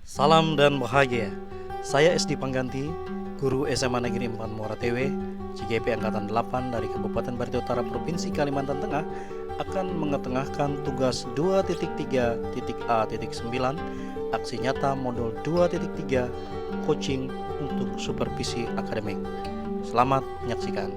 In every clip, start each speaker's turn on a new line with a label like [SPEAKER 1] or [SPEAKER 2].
[SPEAKER 1] Salam dan bahagia. Saya SD Pangganti, guru SMA Negeri 4 Muara Tewe, CGP Angkatan 8 dari Kabupaten Barito Utara Provinsi Kalimantan Tengah akan mengetengahkan tugas 2.3.A.9 aksi nyata modul 2.3 coaching untuk supervisi akademik. Selamat menyaksikan.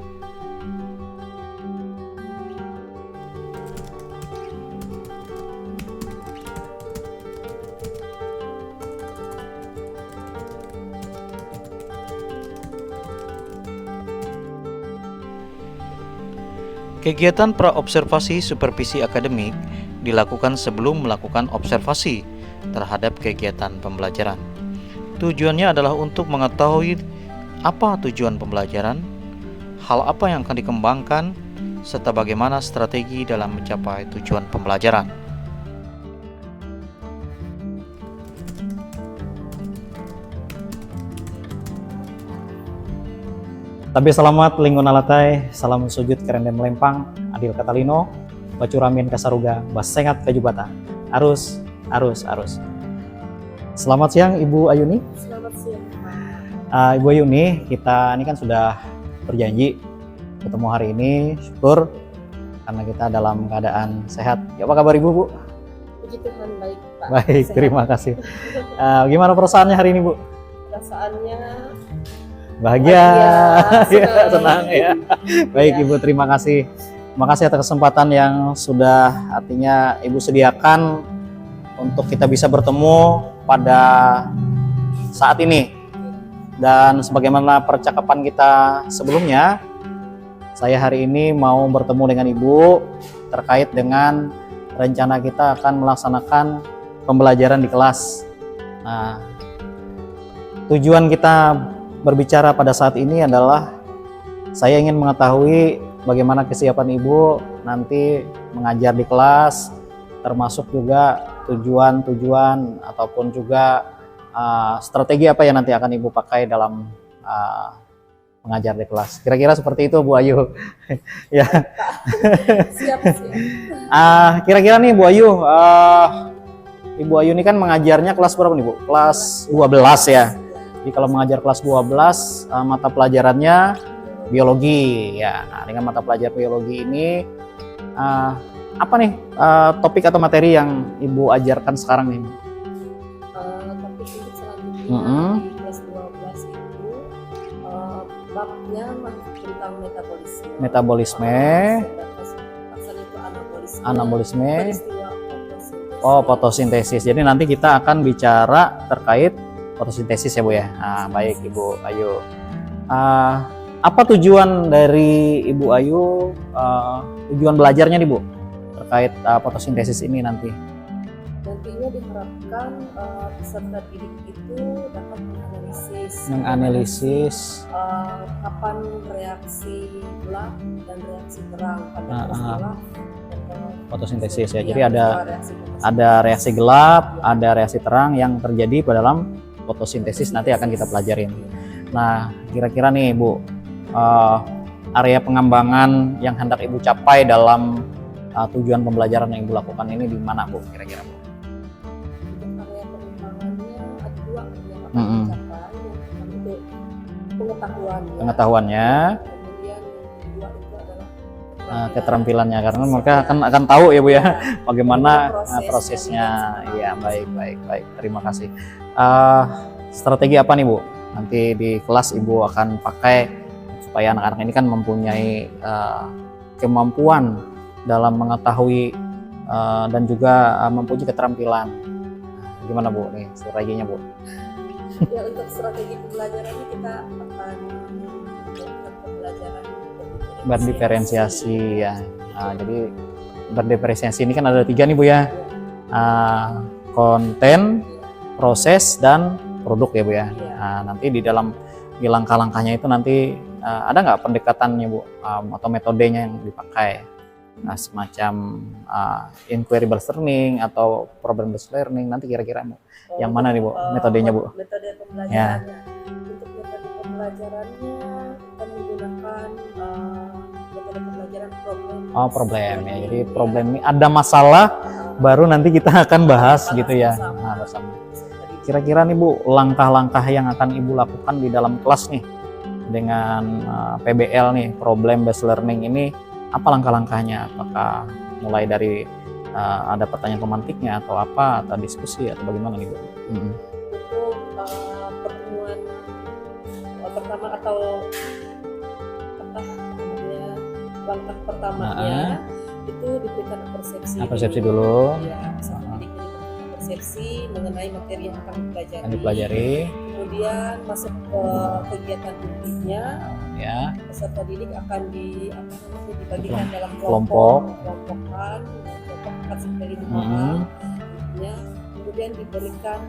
[SPEAKER 1] Kegiatan praobservasi supervisi akademik dilakukan sebelum melakukan observasi terhadap kegiatan pembelajaran. Tujuannya adalah untuk mengetahui apa tujuan pembelajaran, hal apa yang akan dikembangkan, serta bagaimana strategi dalam mencapai tujuan pembelajaran.
[SPEAKER 2] Tapi selamat lingkungan alatai, salam sujud kerendam lempang, adil katalino, bacuramin kasaruga, basengat kajubata, arus. Selamat siang Ibu Ayuni.
[SPEAKER 3] Selamat siang.
[SPEAKER 2] Ibu Ayuni, kita ini kan sudah berjanji ketemu hari ini, syukur karena kita dalam keadaan sehat. Ya, apa kabar Ibu, Bu?
[SPEAKER 3] Puji Tuhan, baik Pak.
[SPEAKER 2] Baik,
[SPEAKER 3] Sehat.
[SPEAKER 2] terima kasih. Gimana perasaannya hari ini, Bu?
[SPEAKER 3] Perasaannya
[SPEAKER 2] Bahagia,
[SPEAKER 3] Bahagia,
[SPEAKER 2] senang ya. Baik
[SPEAKER 3] Ya.
[SPEAKER 2] Ibu, terima kasih. Terima kasih atas kesempatan yang sudah artinya Ibu sediakan untuk kita bisa bertemu pada saat ini. Dan sebagaimana percakapan kita sebelumnya, saya hari ini mau bertemu dengan Ibu terkait dengan rencana kita akan melaksanakan pembelajaran di kelas. Nah, tujuan kita berbicara pada saat ini adalah saya ingin mengetahui bagaimana kesiapan Ibu nanti mengajar di kelas, termasuk juga tujuan-tujuan ataupun juga strategi apa yang nanti akan Ibu pakai dalam mengajar di kelas. Kira-kira seperti itu Bu Ayu. Ya.
[SPEAKER 3] siap.
[SPEAKER 2] Kira-kira nih Bu Ayu, Ibu Ayu ini kan mengajarnya kelas berapa nih Bu? Kelas 12 ya. Jadi kalau mengajar kelas 12, mata pelajarannya biologi ya. Nah, dengan mata pelajaran biologi ini apa nih topik atau materi yang Ibu ajarkan sekarang nih?
[SPEAKER 3] Topik untuk selanjutnya
[SPEAKER 2] Mm-hmm.
[SPEAKER 3] di kelas 12 itu babnya tentang metabolisme.
[SPEAKER 2] Metabolisme.
[SPEAKER 3] Pasal itu anabolisme.
[SPEAKER 2] Anabolisme.
[SPEAKER 3] Peristiwa fotosintesis.
[SPEAKER 2] Oh, fotosintesis. Jadi nanti kita akan bicara terkait fotosintesis ya Bu ya. Nah, baik Ibu Ayu. Apa tujuan dari Ibu Ayu, tujuan belajarnya nih Bu terkait fotosintesis ini nanti?
[SPEAKER 3] Nantinya diharapkan peserta didik itu dapat menganalisis kapan reaksi gelap dan reaksi terang pada peristiwa
[SPEAKER 2] Fotosintesis ya.
[SPEAKER 3] Iya,
[SPEAKER 2] Jadi ada
[SPEAKER 3] reaksi
[SPEAKER 2] reaksi gelap, ada reaksi terang yang terjadi pada dalam fotosintesis nanti akan kita pelajarin. Nah, kira-kira nih Bu, area pengembangan yang hendak Ibu capai dalam tujuan pembelajaran yang Ibu lakukan ini di mana Bu kira-kira Bu?
[SPEAKER 3] Untuk area pengembangannya ada dua yang akan
[SPEAKER 2] Mm-mm.
[SPEAKER 3] dicapai. Yang pertama itu pengetahuannya.
[SPEAKER 2] Pengetahuannya,
[SPEAKER 3] Kemudian yang kedua itu adalah
[SPEAKER 2] keterampilannya karena mereka akan tahu ya Bu ya bagaimana prosesnya.
[SPEAKER 3] dan
[SPEAKER 2] Iya, baik. Terima kasih. Strategi apa nih Bu? Nanti di kelas Ibu akan pakai supaya anak-anak ini kan mempunyai kemampuan dalam mengetahui dan juga mempunyai keterampilan. Gimana Bu nih strateginya Bu?
[SPEAKER 3] Ya, untuk strategi pembelajarannya kita akan melakukan pembelajaran
[SPEAKER 2] Berdiferensiasi ya. Jadi berdiferensiasi ini kan ada 3 nih Bu ya. Konten, proses, dan produk ya Bu ya. Nanti di dalam langkah-langkahnya itu nanti ada nggak pendekatannya Bu atau metodenya yang dipakai? Nah, semacam inquiry based learning atau problem based learning nanti kira-kira Bu yang mana nih Bu metodenya Bu?
[SPEAKER 3] Metode pembelajarannya. Untuk metode pembelajarannya kita menggunakan metode pembelajaran problem.
[SPEAKER 2] Oh, problem ya. Jadi problem ini ada masalah baru nanti kita akan bahas gitu ya. Nah, bersama. kira-kira nih Bu, langkah-langkah yang akan Ibu lakukan di dalam kelas nih dengan PBL nih, Problem Based Learning ini, apa langkah-langkahnya? Apakah mulai dari ada pertanyaan pemantiknya atau apa, atau diskusi atau bagaimana nih Bu?
[SPEAKER 3] Untuk pertemuan pertama atau langkah pertamanya itu diberikan persepsi
[SPEAKER 2] dulu.
[SPEAKER 3] Ya, peserta didik diberikan persepsi mengenai materi yang akan
[SPEAKER 2] Yang dipelajari.
[SPEAKER 3] Kemudian masuk ke kegiatan intinya.
[SPEAKER 2] Ya.
[SPEAKER 3] Peserta didik akan dibagikan dalam kelompokan sampai 5 orang. Ya. Kemudian diberikan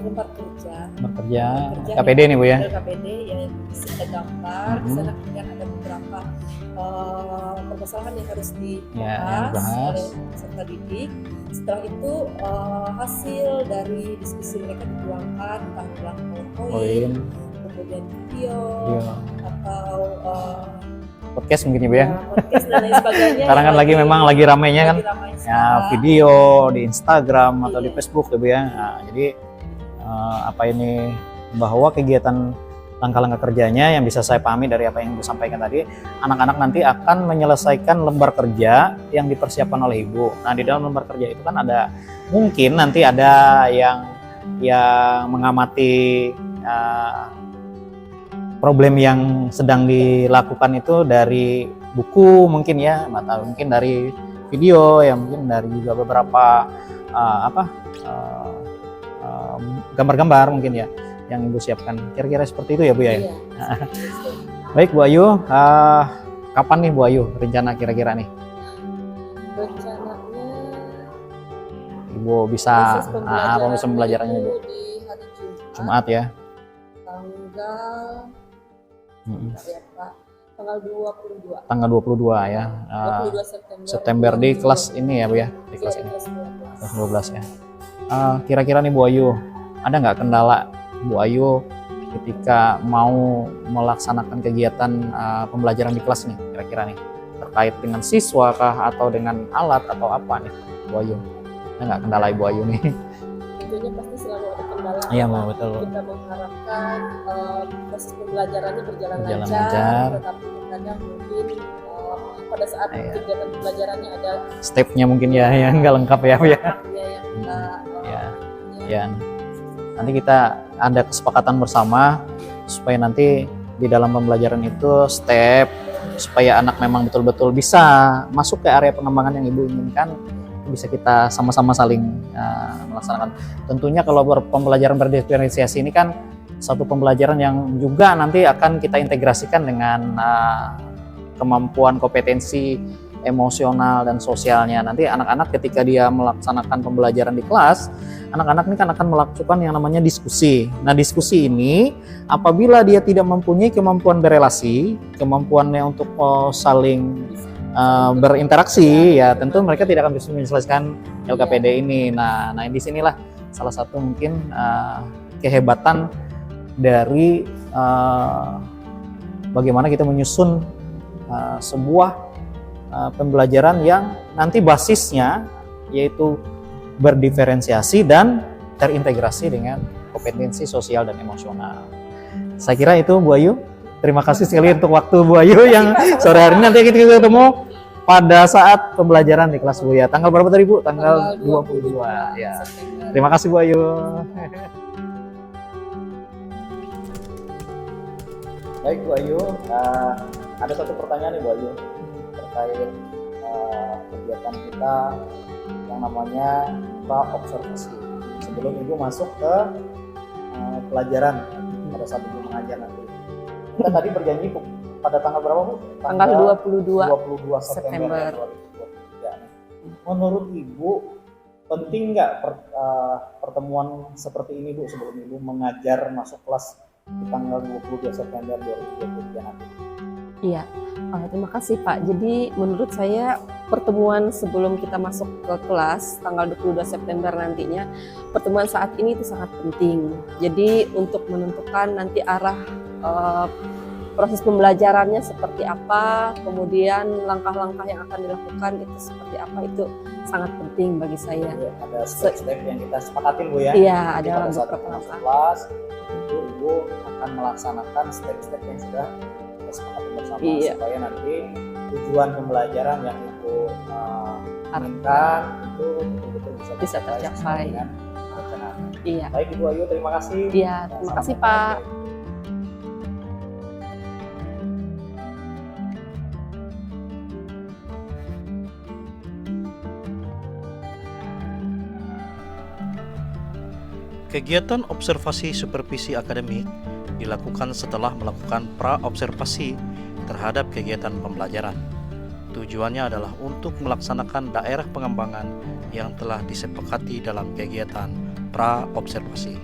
[SPEAKER 3] lembar kerja
[SPEAKER 2] KPD nih Bu ya.
[SPEAKER 3] KPD yang ada gambar. Di sana kemudian ada beberapa permasalahan yang harus dibahas oleh peserta didik. Setelah itu hasil dari diskusi mereka dituangkan entah dalam PowerPoint, kemudian video atau
[SPEAKER 2] podcast mungkin ya Bu ya.
[SPEAKER 3] Podcast dan lain sebagainya.
[SPEAKER 2] Sekarang kan memang lagi ramainya kan ya, video di Instagram atau di Facebook ya Bu ya. Nah, jadi bahwa kegiatan langkah-langkah kerjanya yang bisa saya pahami dari apa yang Ibu sampaikan tadi, anak-anak nanti akan menyelesaikan lembar kerja yang dipersiapkan oleh Ibu. Nah, di dalam lembar kerja itu kan mungkin nanti ada yang mengamati problem yang sedang dilakukan itu dari buku mungkin ya, atau mungkin dari video, ya mungkin dari juga beberapa gambar-gambar mungkin ya yang Ibu siapkan. Kira-kira seperti itu ya Bu ya?
[SPEAKER 3] Iya.
[SPEAKER 2] Baik Bu Ayu, kapan nih Bu Ayu rencana kira-kira nih?
[SPEAKER 3] Rencananya
[SPEAKER 2] Ibu bisa
[SPEAKER 3] proses
[SPEAKER 2] pembelajarannya Bu?
[SPEAKER 3] di hari
[SPEAKER 2] Jumat ya?
[SPEAKER 3] Tanggal 22.
[SPEAKER 2] Tanggal 22 ya.
[SPEAKER 3] 22
[SPEAKER 2] September di kelas ini ya Bu ya? Di kelas ini. Kelas 12 ya. Kira-kira nih Bu Ayu, ada nggak kendala Bu Ayu ketika mau melaksanakan kegiatan pembelajaran di kelas nih, kira-kira nih terkait dengan siswa kah atau dengan alat atau apa nih Bu Ayu? Ada nggak kendala Ibu Ayu nih?
[SPEAKER 3] Tentunya pasti selalu ada kendala.
[SPEAKER 2] Iya betul.
[SPEAKER 3] Kita mengharapkan proses pembelajarannya berjalan
[SPEAKER 2] lancar,
[SPEAKER 3] lancar, tetapi kadang mungkin pada saat kegiatan pembelajarannya ada
[SPEAKER 2] stepnya mungkin ya yang nggak lengkap ya Bu ya.
[SPEAKER 3] yang kita
[SPEAKER 2] Ya. Nanti kita ada kesepakatan bersama supaya nanti di dalam pembelajaran itu step supaya anak memang betul-betul bisa masuk ke area pengembangan yang Ibu inginkan, bisa kita sama-sama saling melaksanakan. Tentunya kalau pembelajaran berdiferensiasi ini kan satu pembelajaran yang juga nanti akan kita integrasikan dengan kemampuan kompetensi emosional dan sosialnya. Nanti anak-anak ketika dia melaksanakan pembelajaran di kelas, anak-anak ini kan akan melakukan yang namanya diskusi. Nah, diskusi ini apabila dia tidak mempunyai kemampuan berelasi, kemampuannya untuk saling berinteraksi, ya tentu mereka tidak akan bisa menyelesaikan LKPD ini. Nah disinilah salah satu mungkin kehebatan dari bagaimana kita menyusun sebuah pembelajaran yang nanti basisnya yaitu berdiferensiasi dan terintegrasi dengan kompetensi sosial dan emosional. Saya kira itu Bu Ayu. Terima kasih sekali untuk waktu Bu Ayu yang sore hari ini. Nanti kita ketemu pada saat pembelajaran di kelas Bu ya. Tanggal berapa tadi Bu? Tanggal 22 ya. Terima kasih Bu Ayu. Baik Bu Ayu, ada satu pertanyaan nih Bu Ayu terkait kegiatan kita yang namanya pra-observasi sebelum Ibu masuk ke pelajaran pada saat Ibu mengajar nanti. Kita tadi berjanji Bu, pada tanggal berapa Bu?
[SPEAKER 3] Tanggal
[SPEAKER 2] 22 September 2023. Menurut Ibu penting nggak pertemuan seperti ini Bu sebelum Ibu mengajar masuk kelas di tanggal 22 September 2023 nanti?
[SPEAKER 3] Iya, terima kasih Pak. Jadi menurut saya pertemuan sebelum kita masuk ke kelas tanggal 22 September nantinya, pertemuan saat ini itu sangat penting. Jadi untuk menentukan nanti arah proses pembelajarannya seperti apa, kemudian langkah-langkah yang akan dilakukan itu seperti apa, itu sangat penting bagi saya.
[SPEAKER 2] Ada step-step yang kita sepakatin Bu ya.
[SPEAKER 3] Iya,
[SPEAKER 2] Jadi
[SPEAKER 3] ada
[SPEAKER 2] pada saat
[SPEAKER 3] beberapa
[SPEAKER 2] kita
[SPEAKER 3] langkah.
[SPEAKER 2] kelas itu Ibu akan melaksanakan step-step yang sudah kita sepakati bersama
[SPEAKER 3] Iya.
[SPEAKER 2] supaya nanti tujuan pembelajaran yang Ibu inginkan itu betul-betul
[SPEAKER 3] Bisa tercapai.
[SPEAKER 2] sesuai dengan rencana.
[SPEAKER 3] Iya,
[SPEAKER 2] Baik Ibu Ayu, terima kasih.
[SPEAKER 3] iya, terima kasih Pak.
[SPEAKER 1] Kegiatan observasi supervisi akademik dilakukan setelah melakukan pra-observasi terhadap kegiatan pembelajaran. Tujuannya adalah untuk melaksanakan daerah pengembangan yang telah disepakati dalam kegiatan pra-observasi.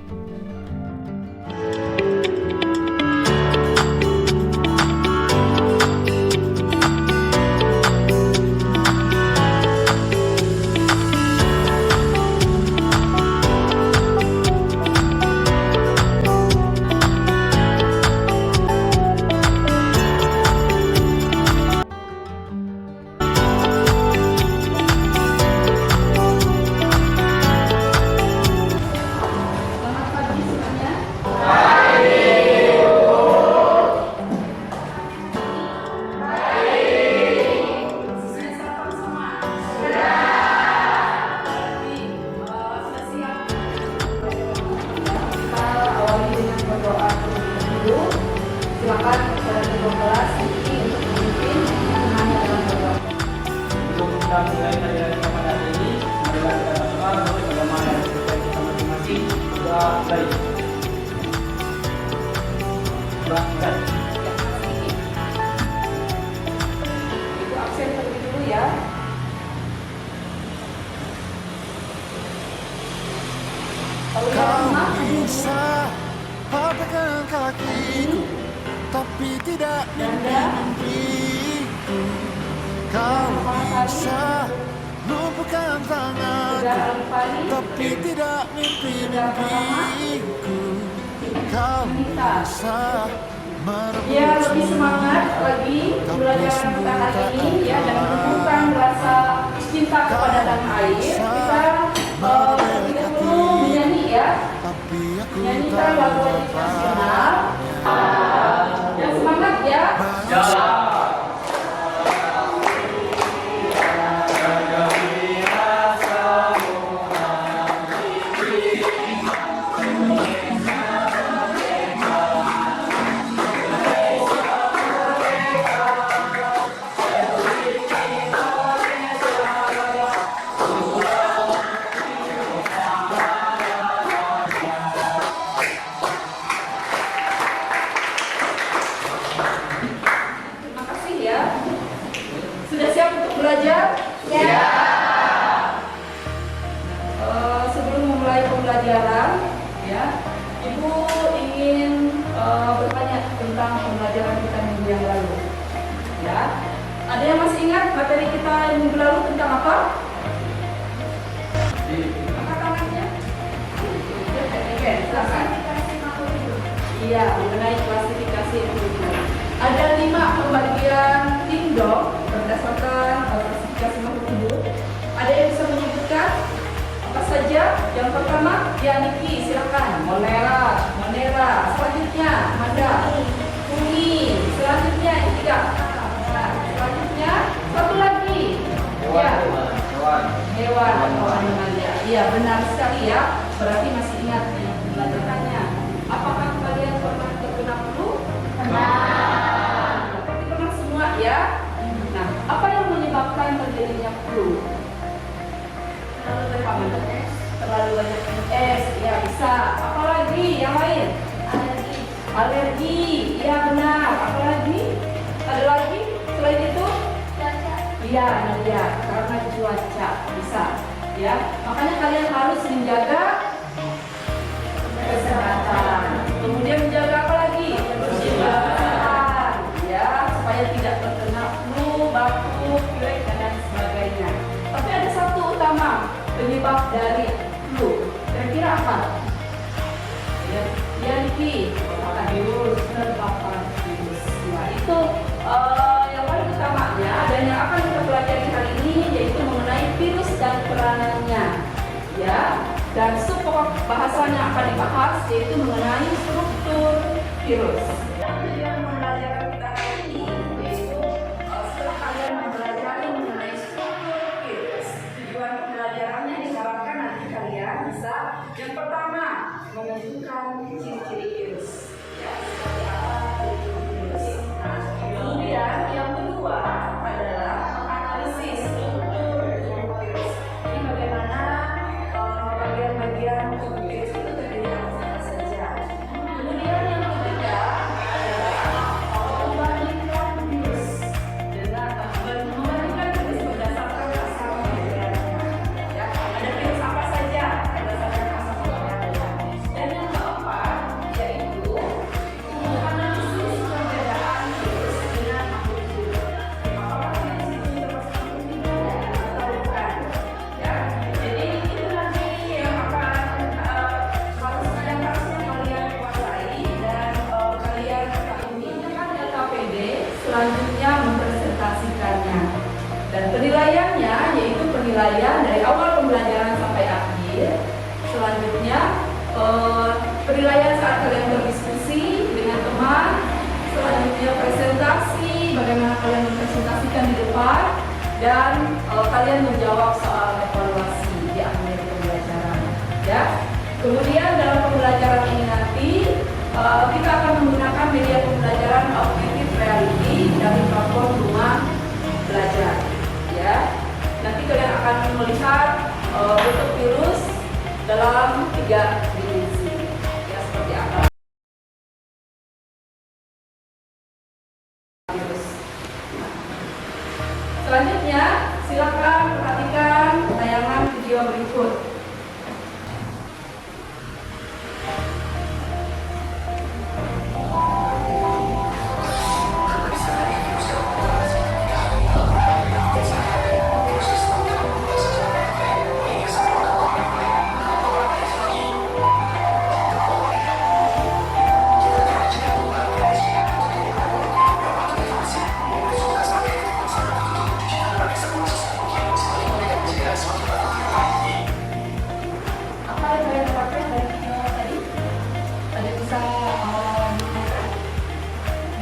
[SPEAKER 3] Silakan kepada ketua kelas ini untuk memimpin semuanya dalam berdoa.
[SPEAKER 4] Untuk kita mulai dari kepada ini, marilah kita berdoa bagaimana kita masing-masing sudah baik. Berangkat.
[SPEAKER 3] Ibu absen terlebih dulu ya. Kalau yang
[SPEAKER 5] Kau
[SPEAKER 3] rumah,
[SPEAKER 5] bisa patahkan kakiku, tapi tidak mimpi-mimpiku. Kau bisa lumpuhkan tanganku, tapi tidak mimpi-mimpiku. Kau bisa
[SPEAKER 3] ya
[SPEAKER 5] merebut
[SPEAKER 3] lebih semangat lagi belajar kita hari ini ya, dan menumbuhkan rasa cinta kepada tanah air. Kita terlebih dahulu menyanyi ya,
[SPEAKER 5] tapi aku
[SPEAKER 3] nyanyikan lagu nasional. Yang semangat ya. Terima kasih ya. Sudah siap untuk belajar? Ya. Sebelum memulai pembelajaran, ya, Ibu ingin bertanya tentang pembelajaran kita minggu yang lalu. Ya. Ada yang masih ingat materi kita minggu lalu tentang apa? Angkat tangannya. Oke, silakan. Iya, mengenai klasifikasi individu. Ada 5 pembagian tindok berdasarkan klasifikasi makhluk hidup. Ada yang bisa menyebutkan apa saja? Yang pertama, ya Niki, silakan. Monera. Selanjutnya, Manda. Kuning. Selanjutnya, Ika. Nah, selanjutnya, satu lagi. Ya. Hewan atau animalia. Iya, benar sekali ya. Berarti masih ingat ya, pelajarannya. Apakah kalian pernah terkena flu? Pernah. Berarti pernah semua ya. Nah, apa yang menyebabkan terjadinya flu? Terlalu banyak es, ya bisa. Apalagi yang lain? Alergi, ya benar. Apalagi? Ada lagi selain itu? Iya, Nadia, karena cuaca bisa. Ya, makanya kalian harus menjaga kesehatan. Kemudian menjaga apa lagi? Kebersihan, ya, supaya tidak terkena flu, batuk, pilek dan lain sebagainya. Tapi ada satu utama penyebab dari flu. Kira-kira apa? Ya, Niki, apakah virus? Terpapar virus. Dan pokok bahasanya akan dibahas yaitu mengenai struktur virus. Tujuan pembelajaran kita hari ini yaitu setelah kalian mempelajari mengenai struktur virus, tujuan pembelajarannya diharapkan nanti kalian bisa yang pertama menentukan ciri-ciri virus. Ya, seperti apa ciri-ciri virus. Nah, kemudian yang kedua adalah menganalisis struktur virus. Ini bagaimana bagian-bagian tubuh virus itu terdiri dari apa saja. Kemudian yang ketiga adalah membandingkan virus berdasarkan asal muasalnya. Ya, ada virus apa saja berdasarkan asal muasalnya. Dan yang keempat yaitu menganalisis perbedaan virus dengan makhluk hidup. Apakah virus itu termasuk makhluk hidup atau bukan? Ya, jadi itu nanti yang harusnya kalian kuasai dan kalian ketahui. Kan LKPD selanjutnya mempresentasikannya. Dan penilaiannya yaitu penilaian dari awal pembelajaran sampai akhir. Selanjutnya penilaian saat kalian berdiskusi dengan teman. Selanjutnya presentasi, bagaimana kalian mempresentasikan di depan. Dan kalian menjawab soal evaluasi di akhir pembelajaran. Ya. Kemudian dalam pembelajaran ini nanti kita akan menggunakan media pembelajaran augmented reality dari platform Rumah Belajar. Ya. Nanti kalian akan melihat bentuk virus dalam 3 dimensi. Ya, seperti apa virus. Selanjutnya, silakan perhatikan tayangan video berikut. Apa yang kalian dapatkan dari video tadi? Ada bisa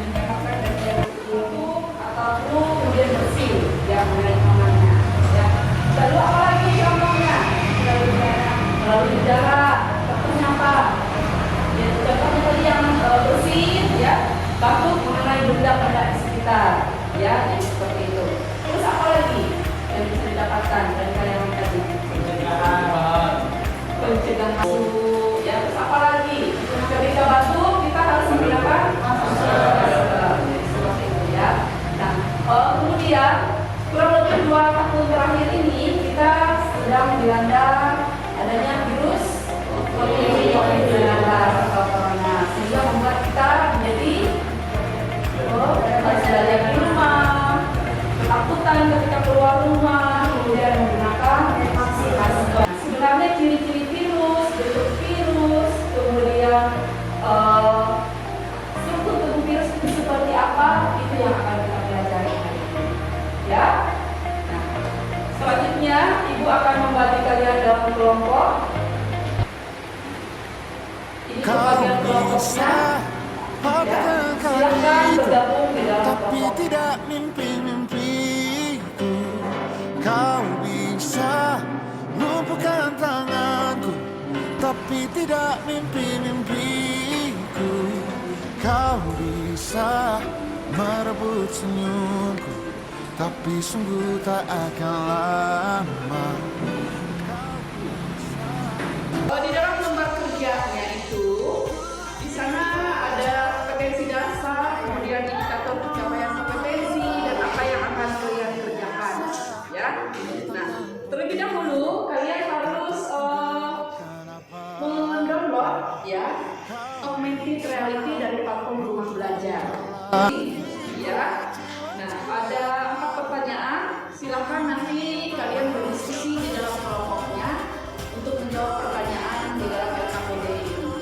[SPEAKER 3] didapatkan dari YouTube ataupun kemudian bersih yang mengenai namanya. Ya. Lalu apa lagi contohnya? Melalui udara, contohnya apa? Ya, contohnya tadi yang bersih, ya, batuk mengenai benda-benda di sekitar, ya, jadi seperti itu. Terus apa lagi yang bisa didapatkan dari kalian tadi? Pencegahan batuk, ya, terus apa lagi? Ketika batuk kita harus menggunakan masker, seperti itu, ya. Nah, kemudian kurang lebih 2 tahun terakhir ini kita sedang dilanda adanya virus COVID-19 atau corona, sehingga membuat kita menjadi belajar di rumah, ketakutan ketika keluar rumah, kemudian menggunakan masker. Sebenarnya ciri-ciri virus, bentuk virus, kemudian struktur tubuh virus itu seperti apa, itu yang akan kita pelajari hari ini. Ya. Nah, selanjutnya Ibu akan membagi kalian dalam kelompok. Ini pembagian kelompoknya. Ya, silakan bergabung di dalam
[SPEAKER 5] Tapi
[SPEAKER 3] kelompok.
[SPEAKER 5] tidak mimpi-mimpiku. Kau bisa lumpuhkan tanganku, tapi tidak mimpi-mimpiku. Kau bisa merebut senyumku, tapi sungguh tak akan lama.
[SPEAKER 3] Di dalam lembar kerjanya itu, di sana ada kompetensi dasar, kemudian indikator pencapaian kompetensi dan apa yang akan kalian kerjakan, ya. Nah, terlebih dahulu kalian harus mendownload, ya, augmented reality dari platform Rumah Belajar. Ya. Nah, ada 4 pertanyaan. Silakan nanti kalian berdiskusi di dalam kelompoknya untuk menjawab pertanyaan di dalam LKPD ini.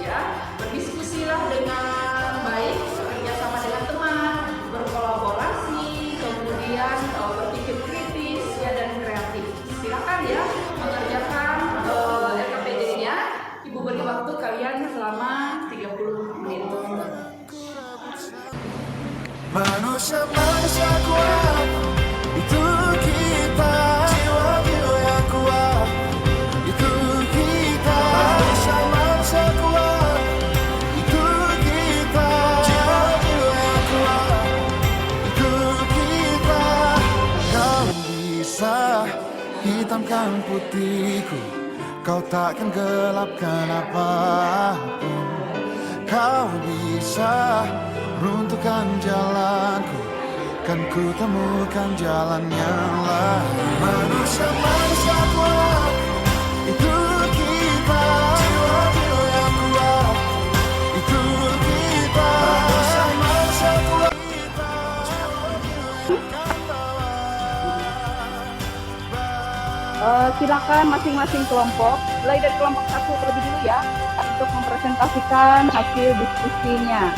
[SPEAKER 3] Ya, berdiskusilah dengan baik, bekerja sama dengan teman, berkolaborasi, kemudian berpikir kritis, ya, dan kreatif. Silakan ya mengerjakan
[SPEAKER 6] kalian selama 30 menit.
[SPEAKER 5] Manusia kuat, itu kita. Jiwa-jiwa yang kuat, itu kita. Manusia kuat, itu kita. Jiwa-jiwa yang kuat, itu kita. Kau bisa hitamkan putihku, kau takkan gelapkan apapun. Kau bisa runtuhkan jalanku, kan ku temukan jalan yang lain. Manusia kuat, itu kita. Jiwa-jiwa yang kuat, itu kita. Manusia kuat, kita. Jiwa-jiwa yang kan bawa.
[SPEAKER 6] Silakan masing-masing kelompok, mulai dari kelompok 1 terlebih dulu ya, untuk mempresentasikan hasil diskusinya.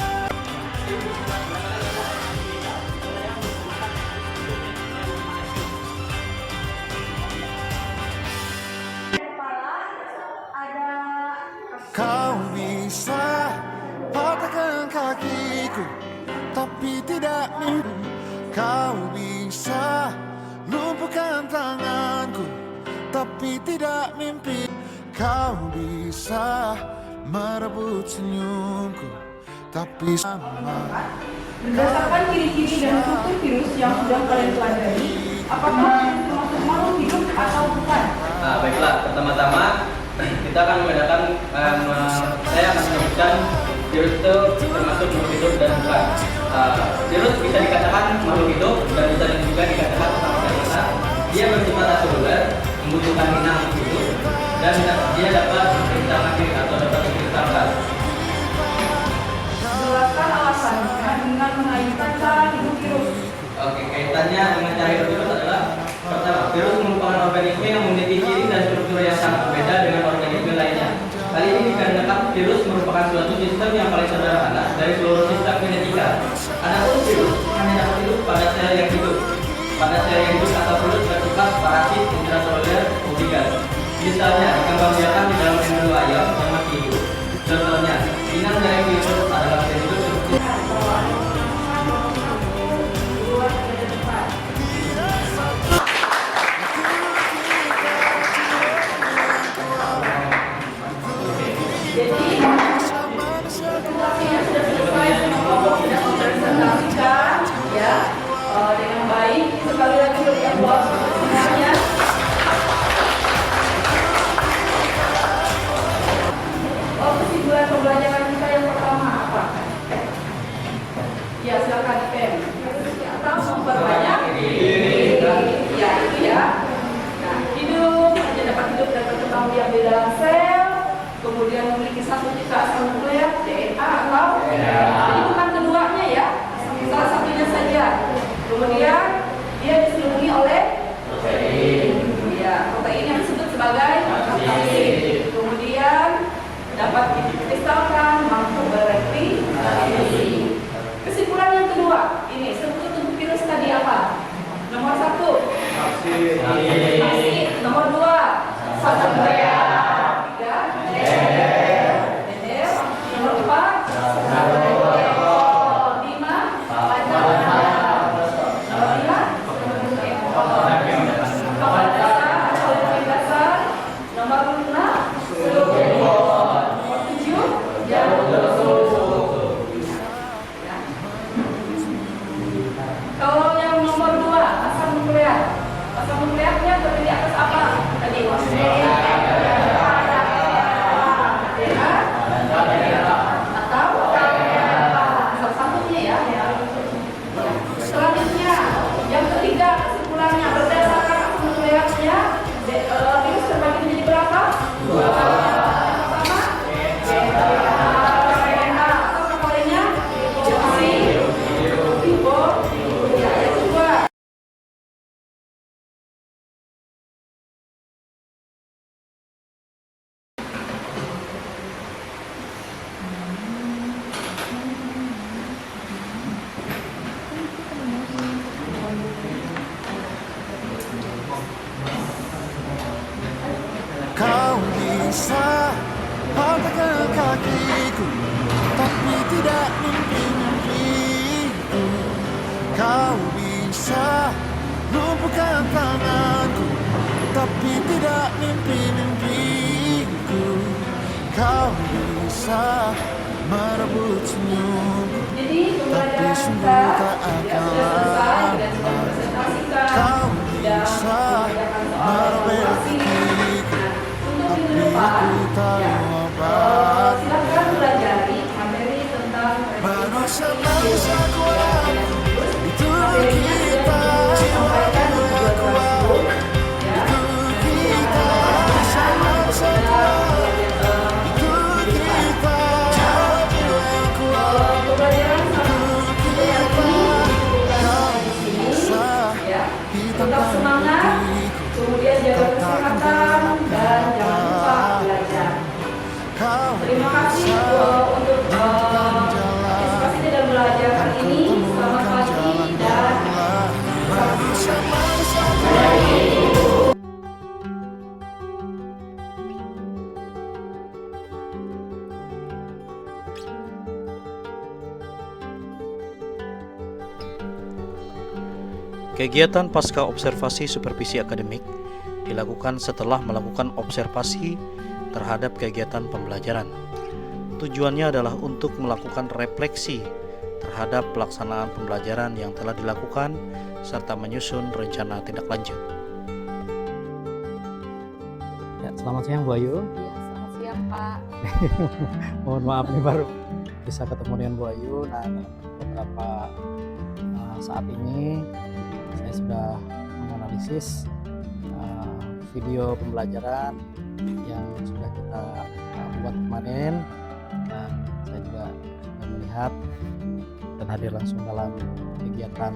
[SPEAKER 5] Kau bisa patahkan kakiku, tapi tidak mimpi. Kau bisa lumpuhkan tanganku, tapi tidak mimpi. Kau bisa merebut senyumku, tapi sama.
[SPEAKER 6] Berdasarkan ciri-ciri dan struktur virus yang sudah kalian pelajari, apakah virus termasuk makhluk hidup atau bukan?
[SPEAKER 4] Nah, baiklah, pertama-tama kita akan membedakan, saya akan menyebutkan virus itu termasuk makhluk hidup dan bukan. Virus bisa dikatakan makhluk hidup dan bisa juga dikatakan kata dia bersifat aseluler, membutuhkan inang hidup, dan dia dapat berkembang atau dapat dikembangkan.
[SPEAKER 6] Jelaskan alasannya dengan mengaitkan cara hidup virus.
[SPEAKER 4] Oke, kaitannya dengan cara hidup virus adalah pertama, virus merupakan organisme yang memiliki ciri dan struktur yang sangat berbeda dengan organisme lainnya. Hal ini dikarenakan virus merupakan suatu sistem yang paling sederhana dari seluruh sistem genetika. Adapun virus hanya dapat hidup pada sel yang hidup. Pada sel yang hidup atau virus bersifat parasit intraseluler obligat. Misalnya, dikembangbiakan di dalam embrio ayam yang masih hidup. Contohnya, inang dari virus adalah sel hidup seperti
[SPEAKER 6] Presentasinya sudah selesai, semua kelompok sudah mempresentasikan ya dengan baik. Sekali lagi berikan buat semuanya. Kesimpulan pembelajaran kita yang pertama apa? Ya silakan Pen. Atau memperbanyak ya itu ya. Nah, hidup hanya dapat hidup dan berkembang biak di dalam sel. Kemudian memiliki satu citra asal nukleat DNA atau jadi bukan keduanya ya, salah satunya saja. Kemudian dia diselubungi oleh protein. Ya, protein yang disebut sebagai kapsid. Kemudian dapat dikristalkan, mampu bereplikasi. Kesimpulan yang kedua, ini struktur tubuh virus tadi apa? Nomor 1 kapsid. Nomor 2 satu nukleat. Nomor 4 Kalau yang nomor 2 asam nukleat, asam nukleatnya terdiri atas apa? Tadi
[SPEAKER 5] bisa merebut senyumku,
[SPEAKER 6] Jadi
[SPEAKER 5] tapi
[SPEAKER 6] pembelajaran
[SPEAKER 5] sungguh
[SPEAKER 6] kita
[SPEAKER 5] tak
[SPEAKER 6] ya,
[SPEAKER 5] akan
[SPEAKER 6] sudah selesai dan kita
[SPEAKER 5] lama.
[SPEAKER 6] presentasikan
[SPEAKER 5] Kau
[SPEAKER 6] dan
[SPEAKER 5] bisa
[SPEAKER 6] mengerjakan soal
[SPEAKER 5] merobek
[SPEAKER 6] evaluasi.
[SPEAKER 5] hatiku,
[SPEAKER 6] Nah, untuk
[SPEAKER 5] tapi
[SPEAKER 6] minggu depan,
[SPEAKER 5] aku tahu
[SPEAKER 6] ya,
[SPEAKER 5] obat.
[SPEAKER 6] silakan pelajari materi tentang
[SPEAKER 5] Manusia kuat, itu
[SPEAKER 6] materinya
[SPEAKER 5] kita.
[SPEAKER 6] sudah disampaikan di video tersebut, ya.
[SPEAKER 5] Kita sama-sama kuat, itu kita. Jiwa yang kuat,
[SPEAKER 6] Pembelajaran sampai yang ini dicukupkan sampai di sini, ya. Tetap semangat, kemudian jaga kesehatan dan jangan lupa belajar.
[SPEAKER 5] kau
[SPEAKER 6] Terima kasih untuk edukasi dan belajar hari ini. Selamat pagi dan
[SPEAKER 5] manusia
[SPEAKER 1] Kegiatan pasca observasi supervisi akademik dilakukan setelah melakukan observasi terhadap kegiatan pembelajaran. Tujuannya adalah untuk melakukan refleksi terhadap pelaksanaan pembelajaran yang telah dilakukan serta menyusun rencana tindak lanjut.
[SPEAKER 2] Ya, selamat siang Bu Ayu.
[SPEAKER 7] Iya, selamat siang Pak.
[SPEAKER 2] Mohon maaf nih baru bisa ketemu dengan Bu Ayu. Nah, dalam beberapa saat ini saya sudah menganalisis video pembelajaran yang sudah kita buat kemarin, dan saya juga sudah melihat dan hadir langsung dalam kegiatan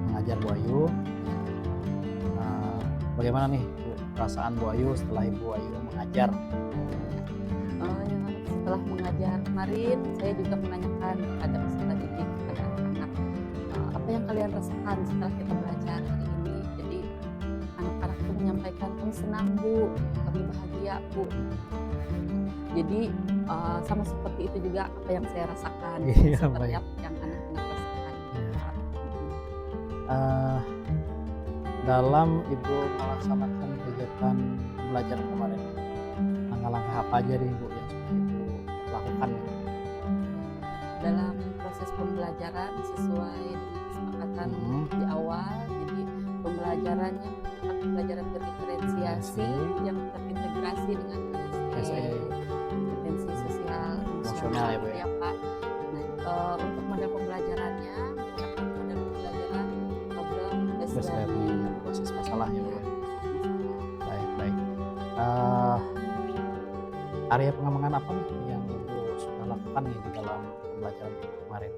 [SPEAKER 2] mengajar Bu Ayu. Bagaimana nih Bu, perasaan Bu Ayu setelah Ibu Ayu mengajar?
[SPEAKER 7] Setelah mengajar kemarin, saya juga menanyakan kepada peserta didik, kepada anak-anak, apa yang kalian rasakan setelah kita belajar hari ini. Jadi anak-anak itu menyampaikan, kami senang Bu, kami bahagia Bu. Jadi sama seperti itu juga apa yang saya rasakan,
[SPEAKER 2] Iya,
[SPEAKER 7] seperti
[SPEAKER 2] baik.
[SPEAKER 7] apa yang anak-anak rasakan.
[SPEAKER 2] Dalam Ibu melaksanakan kegiatan pembelajaran kemarin, langkah-langkah apa aja nih Bu yang sudah Ibu lakukan?
[SPEAKER 7] Dalam proses pembelajaran sesuai dengan kesepakatan di awal, jadi pembelajarannya pembelajaran berdiferensiasi yang terintegrasi dengan kompetensi sosial
[SPEAKER 2] Emosional ya, Bu, ya?
[SPEAKER 7] Ya Pak. Nah, untuk model pembelajarannya menggunakan model pembelajaran problem based learning,
[SPEAKER 2] basis masalah ya Bu.
[SPEAKER 7] Ya,
[SPEAKER 2] Baik. Area pengembangan apa nih yang Ibu sudah lakukan nih di dalam pembelajaran kemarin?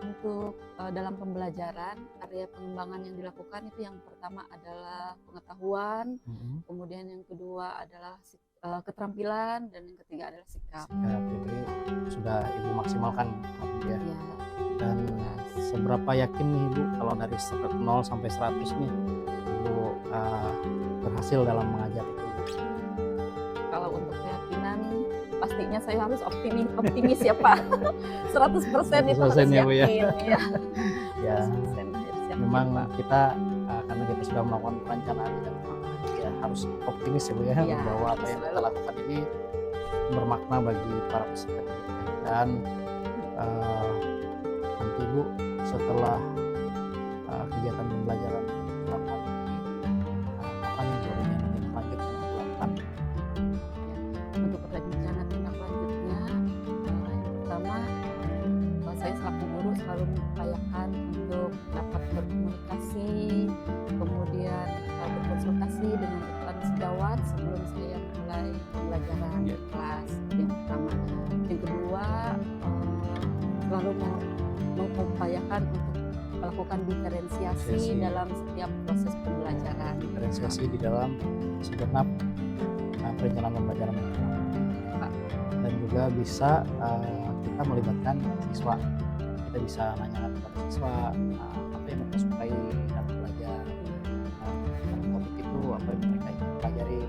[SPEAKER 7] Untuk dalam pembelajaran, area pengembangan yang dilakukan itu yang pertama adalah pengetahuan, kemudian yang kedua adalah keterampilan, dan yang ketiga adalah sikap.
[SPEAKER 2] Jadi sudah Ibu maksimalkan ya.
[SPEAKER 7] Ya,
[SPEAKER 2] Dan seberapa yakin nih Ibu kalau dari 0 sampai 100 nih Ibu berhasil dalam mengajar itu?
[SPEAKER 7] kalau untuk keyakinan pastinya saya harus optimis ya Pak. 100% itu harus
[SPEAKER 2] 100% ya, Bu, ya.
[SPEAKER 7] yakin ya.
[SPEAKER 2] Ya,
[SPEAKER 7] 100% harus yakin,
[SPEAKER 2] memang
[SPEAKER 7] Pak.
[SPEAKER 2] kita karena kita sudah melakukan perencanaan dan ya harus optimis ya Bu ya,
[SPEAKER 7] Iya,
[SPEAKER 2] bahwa apa yang kita
[SPEAKER 7] selalu.
[SPEAKER 2] lakukan ini bermakna bagi para peserta didik. Dan nanti Bu setelah kegiatan pembelajaran beberapa hari ini, apa nih Bu rencana tindak lanjut yang dilakukan?
[SPEAKER 7] Untuk rencana tindak lanjutnya, yang pertama saya selaku guru selalu mengupayakan untuk dapat berkomunikasi, kemudian berkonsultasi dengan rekan sejawat sebelum saya mulai pembelajaran di kelas. Yang pertama, yang kedua selalu mengupayakan untuk melakukan diferensiasi dalam setiap proses pembelajaran.
[SPEAKER 2] Diferensiasi di dalam segenap perencanaan pembelajaran
[SPEAKER 7] Pak.
[SPEAKER 2] dan juga bisa kita melibatkan siswa. Kita bisa nanyakan kepada siswa apa yang mereka sukai dalam belajar, dalam topik itu apa yang mereka ingin pelajari.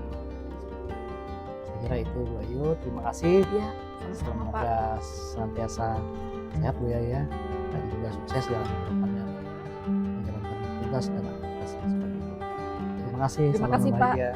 [SPEAKER 2] Saya kira itu Bu Ayu, terima kasih.
[SPEAKER 7] Ya, sama-sama Pak.
[SPEAKER 2] Semoga senantiasa sehat Bu ya, dan juga sukses dalam kedepannya menjalankan tugas dan aktivitas seperti itu. Terima kasih.
[SPEAKER 7] Terima
[SPEAKER 2] salam
[SPEAKER 7] kasih, Pak.
[SPEAKER 2] bahagia.